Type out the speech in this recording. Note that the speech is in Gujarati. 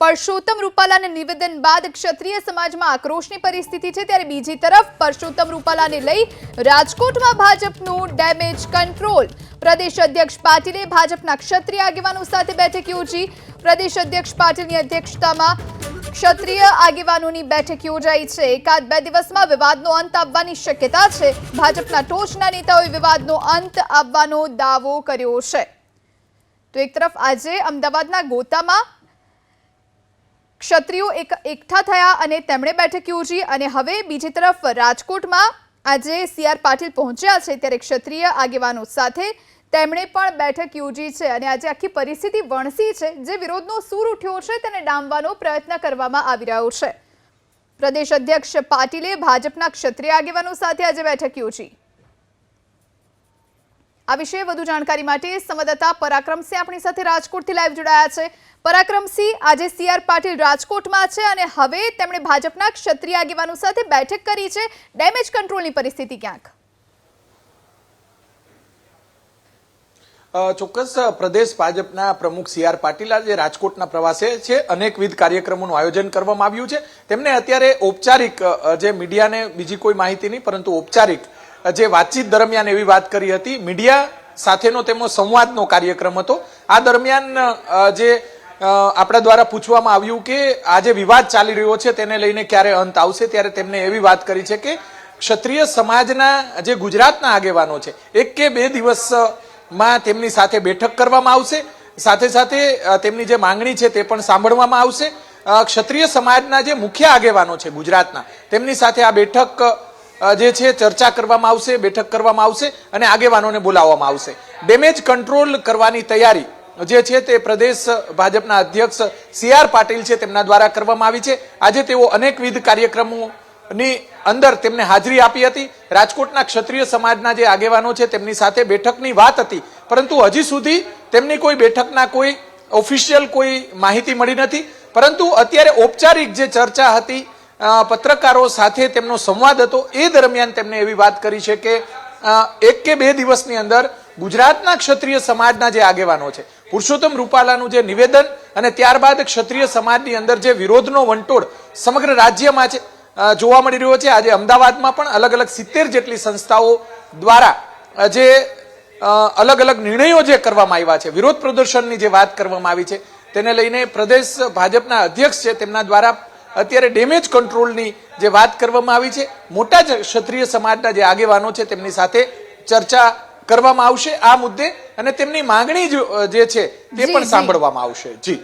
પરસોત્તમ રૂપાલાને નિવેદન બાદ ક્ષત્રિય સમાજમાં આક્રોશની પરિસ્થિતિ છે, ત્યારે બીજી તરફ પરસોત્તમ રૂપાલાને લઈ રાજકોટમાં ભાજપનું ડેમેજ કંટ્રોલ. પ્રદેશ અધ્યક્ષ પાટીલે ભાજપના ક્ષત્રિય આગેવાનો સાથે બેઠક યોજી. પ્રદેશ અધ્યક્ષ પાટીલની અધ્યક્ષતામાં ક્ષત્રિય આગેવાનોની બેઠક યોજાઈ છે. એકાદ બે દિવસમાં વિવાદનો અંત આવવાની શક્યતા છે. ભાજપના ટોચના નેતાઓએ વિવાદનો અંત આવવાનો દાવો કર્યો છે. તો એક તરફ આજે અમદાવાદના ગોતામાં ક્ષત્રિયો એકઠા થયા અને તેમણે બેઠક યોજી, અને હવે બીજી તરફ રાજકોટમાં આજે CR પાટીલ પહોંચ્યા છે, ત્યારે ક્ષત્રિય આગેવાનો સાથે તેમણે પણ બેઠક યોજી છે. અને આજે આખી પરિસ્થિતિ વણસી છે. જે વિરોધનો સૂર ઉઠ્યો છે તેને ડામવાનો પ્રયત્ન કરવામાં આવી રહ્યો છે. પ્રદેશ અધ્યક્ષ પાટીલે ભાજપના ક્ષત્રિય આગેવાનો સાથે આજે બેઠક યોજી. આ વિશે વધુ જાણકારી માટે સંવાદદાતા પરાક્રમસિંહ આપણી સાથે રાજકોટથી લાઈવ જોડાયા છે. પરાક્રમસિંહ, આજે CR પાટીલ રાજકોટમાં છે અને હવે તેમણે ભાજપના ક્ષત્રિય આગેવાનો સાથે બેઠક કરી છે. ડેમેજ કંટ્રોલની પરિસ્થિતિ ક્યાંક ચોક્કસ પ્રદેશ ભાજપના પ્રમુખ CR પાટીલ આજે રાજકોટના પ્રવાસે છે. અનેકવિધ કાર્યક્રમોનું આયોજન કરવામાં આવ્યું છે. તેમને અત્યારે ઔપચારિક જે મીડિયાને બીજી કોઈ માહિતી નહીં, પરંતુ ઔપચારિક જે વાતચીત દરમિયાન એવી વાત કરી હતી. મીડિયા સાથેનો તેમનો સંવાદનો કાર્યક્રમ હતો. આ દરમિયાન જે આપણા દ્વારા પૂછવામાં આવ્યું કે આ જે વિવાદ ચાલી રહ્યો છે તેને લઈને ક્યારે અંત આવશે, ત્યારે તેમને એવી વાત કરી છે કે ક્ષત્રિય સમાજના જે ગુજરાતના આગેવાનો છે એક કે બે દિવસમાં તેમની સાથે બેઠક કરવામાં આવશે. સાથે સાથે તેમની જે માંગણી છે તે પણ સાંભળવામાં આવશે. ક્ષત્રિય સમાજના જે મુખ્ય આગેવાનો છે ગુજરાતના, તેમની સાથે આ બેઠક જે છે ચર્ચા કરવામાં આવશે, બેઠક કરવામાં આવશે અને આગેવાનોને બોલાવવામાં આવશે. ડેમેજ કંટ્રોલ કરવાની તૈયારી જે છે તે પ્રદેશ ભાજપના અધ્યક્ષ CR પાટીલ છે તેમના દ્વારા કરવામાં આવી છે. આજે તેઓ અનેકવિધ કાર્યક્રમોની અંદર તેમને હાજરી આપી હતી. રાજકોટના ક્ષત્રિય સમાજના જે આગેવાનો છે તેમની સાથે બેઠકની વાત હતી, પરંતુ હજી સુધી તેમની કોઈ બેઠકના કોઈ ઓફિશિયલ કોઈ માહિતી મળી નથી. પરંતુ અત્યારે ઔપચારિક જે ચર્ચા હતી, પત્રકારો સાથે તેમનો સંવાદ હતો, એ દરમિયાન તેમને એવી વાત કરી છે કે એક કે બે દિવસની અંદર ગુજરાતના ક્ષત્રિય સમાજના જે આગેવાનો છે, પુરુષોત્તમ રૂપાલાનું જે નિવેદન અને ત્યારબાદ ક્ષત્રિય સમાજની અંદર જે વિરોધનો વંટોળ સમગ્ર રાજ્યમાં છે જોવા મળી રહ્યો છે. આજે અમદાવાદમાં પણ અલગ અલગ 70 જેટલી સંસ્થાઓ દ્વારા જે અલગ અલગ નિર્ણયો જે કરવામાં આવ્યા છે, વિરોધ પ્રદર્શનની જે વાત કરવામાં આવી છે, તેને લઈને પ્રદેશ ભાજપના અધ્યક્ષ છે તેમના દ્વારા અત્યારે ડેમેજ કંટ્રોલની જે વાત કરવામાં આવી છે. મોટા ક્ષત્રિય સમાજના જે આગેવાનો છે તેમની સાથે ચર્ચા કરવામાં આવશે આ મુદ્દે, અને તેમની માંગણી જે છે તે પણ સાંભળવામાં આવશે. જી.